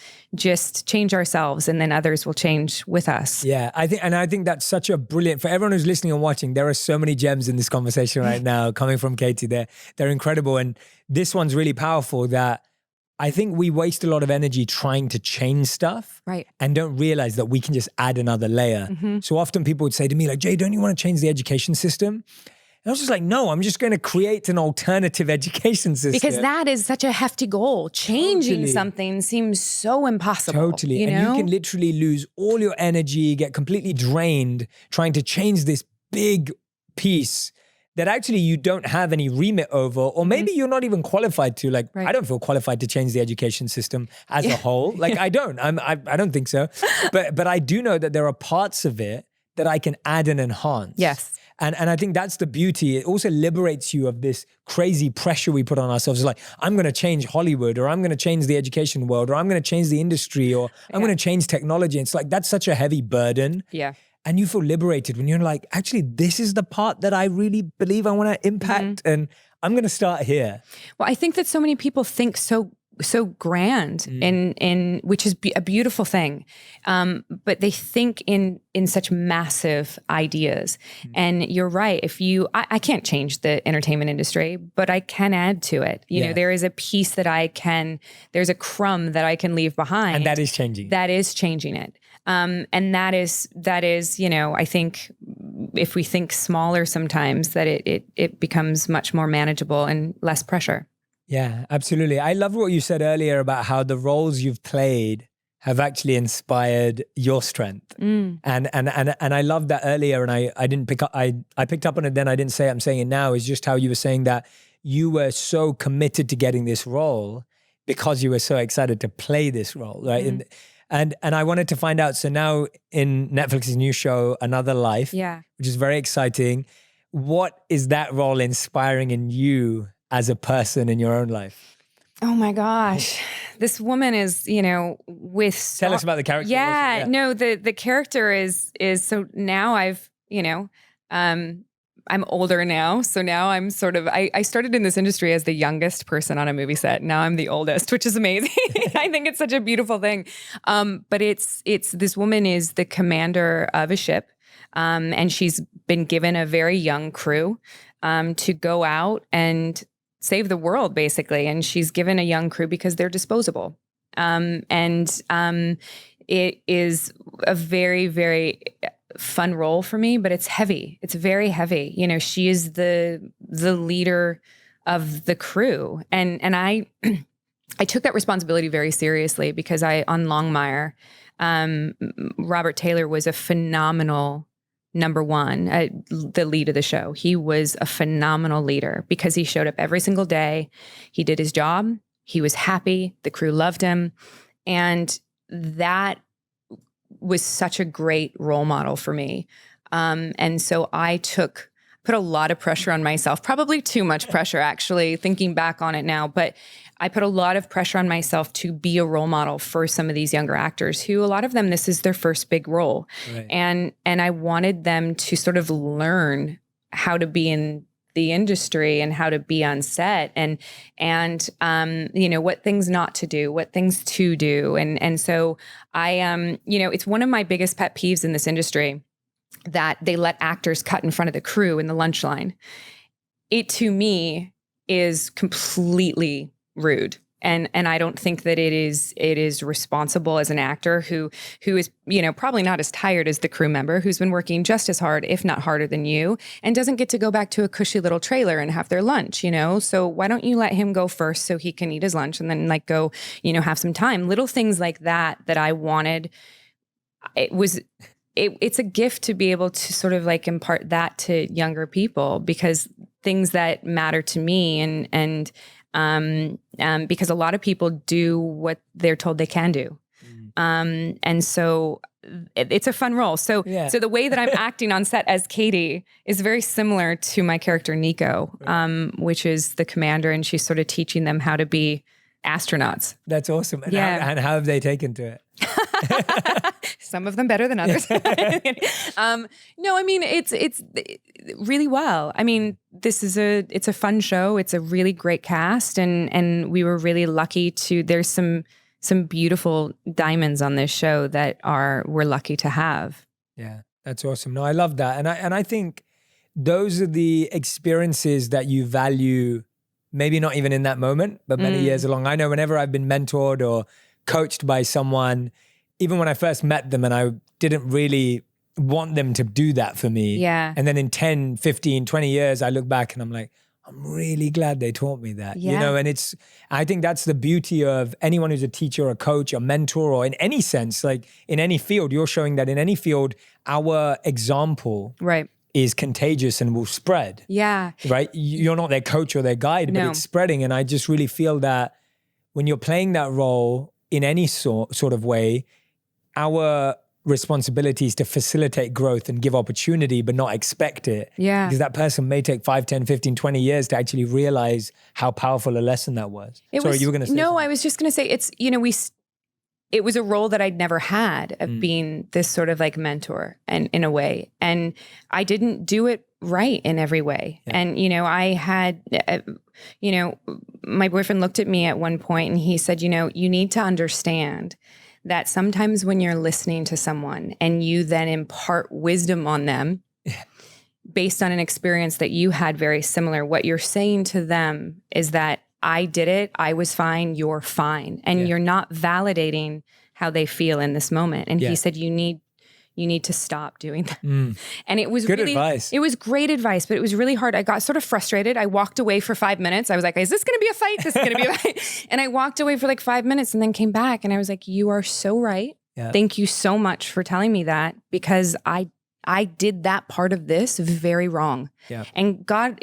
change ourselves, and then others will change with us.
Yeah, I think that's such a brilliant, for everyone who's listening and watching, there are so many gems in this conversation right now coming from Katee. They're incredible. And this one's really powerful, that I think we waste a lot of energy trying to change stuff,
right,
and don't realize that we can just add another layer. So often people would say to me like, Jay, don't you want to change the education system? And I was just like, no, I'm just going to create an alternative education system.
Because that is such a hefty goal. Changing something seems so impossible.
Totally.
You know?
And you can literally lose all your energy, get completely drained trying to change this big piece that actually you don't have any remit over, or maybe you're not even qualified to. Like, I don't feel qualified to change the education system as a whole. Like, I don't think so. But I do know that there are parts of it that I can add and enhance.
Yes.
And I think that's the beauty. It also liberates you of this crazy pressure we put on ourselves. Like, I'm going to change Hollywood, or I'm going to change the education world, or I'm going to change the industry, or I'm going to change technology. It's like, that's such a heavy burden.
Yeah.
And you feel liberated when you're like, actually, this is the part that I really believe I want to impact. And I'm going to start here.
Well, I think that so many people think so grand in which is a beautiful thing. But they think in such massive ideas. And you're right. If I can't change the entertainment industry, but I can add to it. You know, there is a piece that there's a crumb that I can leave behind.
And that is changing.
That is changing it. And that is, you know, I think if we think smaller sometimes, that it becomes much more manageable and less pressure.
Yeah, absolutely. I love what you said earlier about how the roles you've played have actually inspired your strength. And I loved that earlier, and I didn't pick up, I picked up on it then, I didn't say it, I'm saying it now, is just how you were saying that you were so committed to getting this role because you were so excited to play this role, right? And I wanted to find out, so now in Netflix's new show, Another Life, which is very exciting, what is that role inspiring in you as a person in your own life?
Oh my gosh. This woman is, you know,
Tell us about the character.
Yeah, no, the character is so now I've, you know, I'm older now. So now I'm sort of, I started in this industry as the youngest person on a movie set. Now I'm the oldest, which is amazing. I think it's such a beautiful thing. But it's this woman is the commander of a ship. And she's been given a very young crew to go out and save the world, basically. And she's given a young crew because they're disposable. It is a very, very fun role for me, but it's heavy. It's very heavy. You know, she is the leader of the crew. And I took that responsibility very seriously because on Longmire, Robert Taylor was a phenomenal number one, the lead of the show. He was a phenomenal leader because he showed up every single day. He did his job. He was happy. The crew loved him. And that was such a great role model for me. And so I put a lot of pressure on myself, probably too much pressure, actually, thinking back on it now. But I put a lot of pressure on myself to be a role model for some of these younger actors who, a lot of them, this is their first big role. Right. And I wanted them to sort of learn how to be in the industry and how to be on set and you know, what things not to do, what things to do. And so I, you know, it's one of my biggest pet peeves in this industry that they let actors cut in front of the crew in the lunch line. It, to me, is completely rude. And I don't think that it is responsible as an actor who is, you know, probably not as tired as the crew member who's been working just as hard, if not harder than you, and doesn't get to go back to a cushy little trailer and have their lunch, you know? So why don't you let him go first so he can eat his lunch and then like go, you know, have some time. Little things like that I wanted. It's a gift to be able to sort of like impart that to younger people, because things that matter to me and because a lot of people do what they're told they can do. And so it's a fun role. So the way that I'm acting on set as Katee is very similar to my character Nico, which is the commander, and she's sort of teaching them how to be astronauts.
That's awesome. And how have they taken to it?
Some of them better than others. No, I mean, it's really well. I mean, it's a fun show. It's a really great cast, and we were really lucky there's some beautiful diamonds on this show that we're lucky to have.
Yeah, that's awesome. No, I love that. And I think those are the experiences that you value, maybe not even in that moment, but many years along. I know whenever I've been mentored or coached by someone, even when I first met them and I didn't really want them to do that for me.
Yeah.
And then in 10, 15, 20 years, I look back and I'm like, I'm really glad they taught me that,
Yeah.
you know, and I think that's the beauty of anyone who's a teacher, a coach, a mentor, or in any sense, like in any field, you're showing that in any field, our example
Right.
is contagious and will spread.
Yeah.
Right? You're not their coach or their guide, but
No.
it's spreading. And I just really feel that when you're playing that role in any sort of way, our responsibility is to facilitate growth and give opportunity, but not expect it.
Yeah.
Because that person may take 5, 10, 15, 20 years to actually realize how powerful a lesson that was. You were going to say
No,
something.
I was just going to say it was a role that I'd never had of being this sort of like mentor and in a way. And I didn't do it right in every way. Yeah. And, I had, my boyfriend looked at me at one point and he said, you need to understand that sometimes when you're listening to someone and you then impart wisdom on them based on an experience that you had very similar, what you're saying to them is that I did it, I was fine, you're fine. And you're not validating how they feel in this moment. And he said, you need to stop doing that. And it was
good advice.
It was great advice, but it was really hard. I got sort of frustrated. I walked away for 5 minutes. I was like, is this going to be a fight? This is going to be a fight. And I walked away for like 5 minutes and then came back and I was like, you are so right. Yeah. Thank you so much for telling me that, because I did that part of this very wrong. Yeah. And God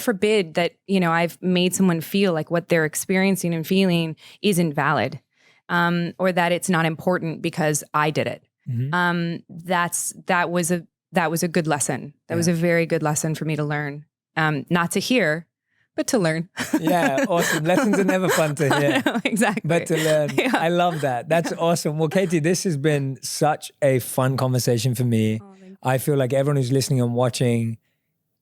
forbid that, I've made someone feel like what they're experiencing and feeling isn't valid, or that it's not important because I did it. That was a good lesson. That was a very good lesson for me to learn. Not to hear, but to learn. Yeah, awesome. Lessons are never fun to hear. No, exactly.
But to learn. Yeah. I love that. That's awesome. Well, Katee, this has been such a fun conversation for me. I feel like everyone who's listening and watching,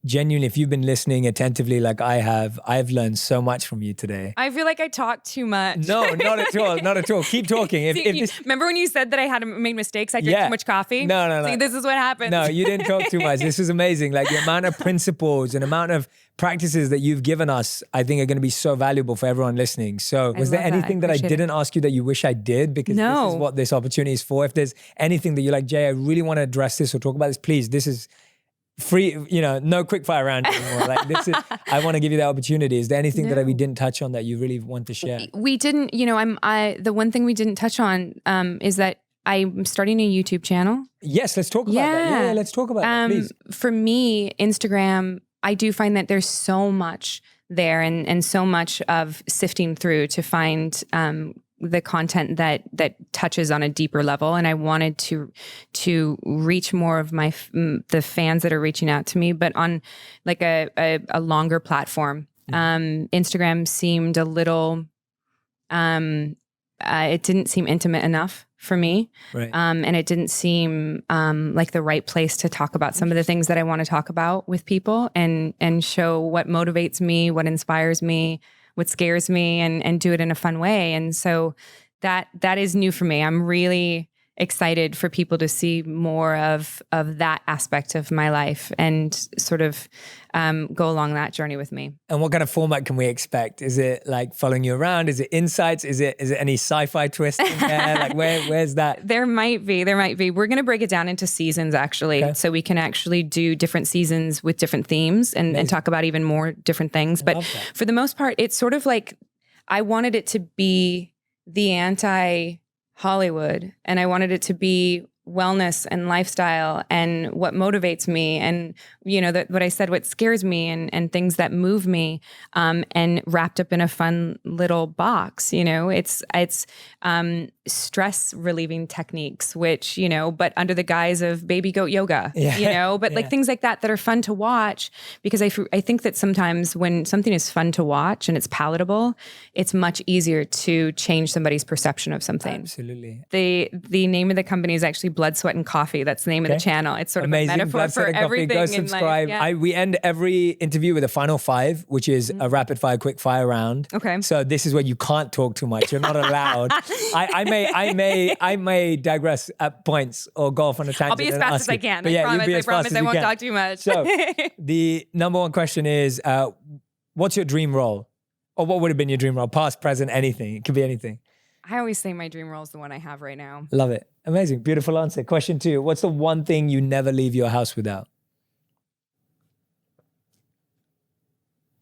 genuinely, if you've been listening attentively like I've learned so much from you today.
I feel like I talk too much.
No, not at all. Not at all. Keep talking.
Remember when you said that I had made mistakes? I drank too much coffee?
No.
See, this is what happens.
No, you didn't talk too much. This is amazing. Like the amount of principles and amount of practices that you've given us, I think are going to be so valuable for everyone listening. So was there anything that I didn't ask you that you wish I did? Because this is what this opportunity is for. If there's anything that you're like, Jay, I really want to address this or talk about this, please, this is free, no quick fire round anymore. Like I want to give you that opportunity. Is there anything that we didn't touch on that you really want to share?
We didn't, the one thing we didn't touch on is that I'm starting a YouTube channel.
Yes, let's talk about that. Yeah, let's talk about that, please.
For me, Instagram, I do find that there's so much there and so much of sifting through to find the content that touches on a deeper level. And I wanted to reach more of the fans that are reaching out to me, but on like a longer platform. Instagram seemed a little, it didn't seem intimate enough for me. Right. And it didn't seem like the right place to talk about some of the things that I want to talk about with people and show what motivates me, what inspires me, what scares me, and do it in a fun way. And so that is new for me. I'm really excited for people to see more of that aspect of my life and sort of go along that journey with me.
And what kind of format can we expect? Is it like following you around? Is it insights? Is it any sci-fi twist in there? Like where's that?
There might be. We're going to break it down into seasons actually. Okay. So we can actually do different seasons with different themes and talk about even more different things. But for the most part, it's sort of like I wanted it to be the anti-Hollywood, and I wanted it to be wellness and lifestyle and what motivates me and, what I said, what scares me and things that move me, and wrapped up in a fun little box. It's stress relieving techniques, which, but under the guise of baby goat yoga, but like things like that are fun to watch, because I think that sometimes when something is fun to watch and it's palatable, it's much easier to change somebody's perception of something.
Absolutely.
The name of the company is actually Blood, Sweat, and Coffee. That's the name of the channel. It's sort
Amazing.
of a metaphor
Blood,
for everything.
Go subscribe. We end every interview with a final 5, which is a rapid fire, quick fire round.
Okay.
So this is where you can't talk too much. You're not allowed. I may digress at points or go off on a tangent.
I'll be as fast as I can. I promise I won't talk too much.
So the number one question is, what's your dream role? Or what would have been your dream role? Past, present, anything. It could be anything.
I always say my dream role is the one I have right now.
Love it. Amazing. Beautiful answer. Question 2. What's the one thing you never leave your house without?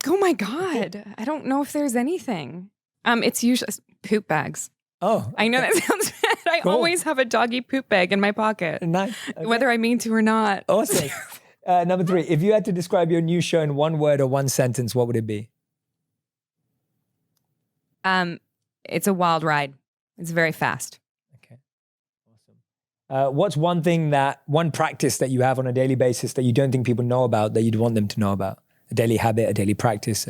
Oh my God. I don't know if there's anything. It's usually poop bags.
Oh.
I know that sounds bad. I always have a doggy poop bag in my pocket.
Nice. Okay.
Whether I mean to or not.
Awesome. Number 3. If you had to describe your new show in one word or one sentence, what would it be?
It's a wild ride. It's very fast.
Okay. Awesome. What's one practice that you have on a daily basis that you don't think people know about that you'd want them to know about? A daily habit, a daily practice,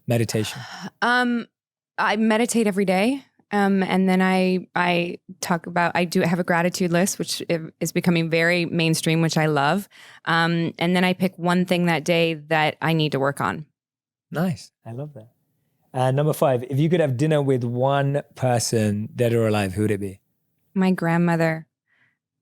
meditation?
I meditate every day. And then I talk about, I have a gratitude list, which is becoming very mainstream, which I love. And then I pick one thing that day that I need to work on.
Nice. I love that. Number 5, if you could have dinner with one person, dead or alive, who would it be?
My grandmother.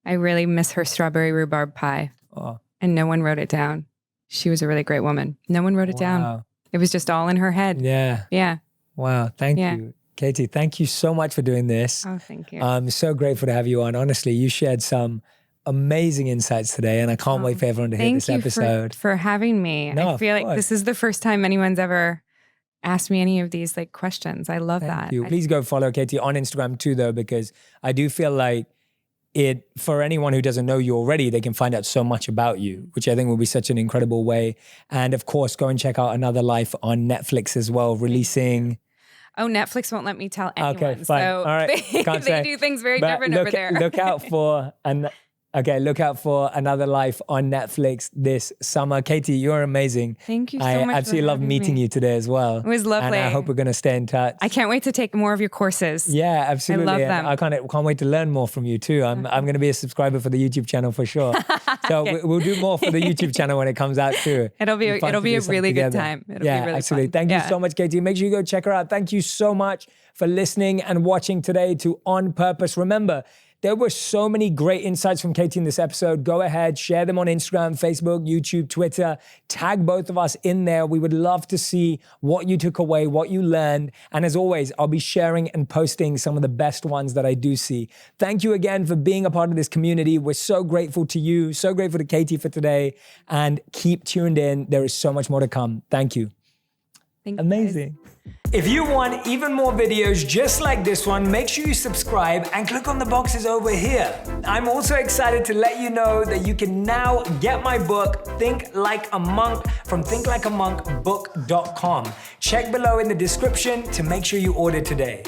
I really miss her strawberry rhubarb pie.
Oh.
And no one wrote it down. She was a really great woman. No one wrote it down. It was just all in her head.
Yeah.
Yeah.
Wow. Thank you. Katee, thank you so much for doing this.
Oh, thank you.
I'm so grateful to have you on. Honestly, you shared some amazing insights today, and I can't wait for everyone to hear this episode.
Thank you for having me.
No,
I feel like this is the first time anyone's ever asked me any of these questions. I love that.
Thank you. Please go follow Katee on Instagram too, though, because I do feel like for anyone who doesn't know you already, they can find out so much about you, which I think will be such an incredible way. And of course, go and check out Another Life on Netflix as well, releasing.
Oh, Netflix won't let me tell anyone.
Okay, fine.
So
all right.
they do things very different over there.
Look out for Another Life on Netflix this summer. Katee, you're amazing.
Thank you so much.
I absolutely love meeting you today as well.
It was lovely.
And I hope we're going to stay in touch.
I can't wait to take more of your courses.
Yeah, absolutely.
I love them.
I can't wait to learn more from you too. I'm going to be a subscriber for the YouTube channel for sure. So okay. We'll do more for the YouTube channel when it comes out too.
It'll be a really good time. It'll be really
absolutely.
Fun.
Thank you so much, Katee. Make sure you go check her out. Thank you so much for listening and watching today to On Purpose. Remember, there were so many great insights from Katee in this episode. Go ahead, share them on Instagram, Facebook, YouTube, Twitter. Tag both of us in there. We would love to see what you took away, what you learned. And as always, I'll be sharing and posting some of the best ones that I do see. Thank you again for being a part of this community. We're so grateful to you, so grateful to Katee for today. And keep tuned in. There is so much more to come. Thank you.
Thank you.
Amazing. If you want even more videos just like this one, make sure you subscribe and click on the boxes over here. I'm also excited to let you know that you can now get my book, Think Like a Monk, from thinklikeamonkbook.com. Check below in the description to make sure you order today.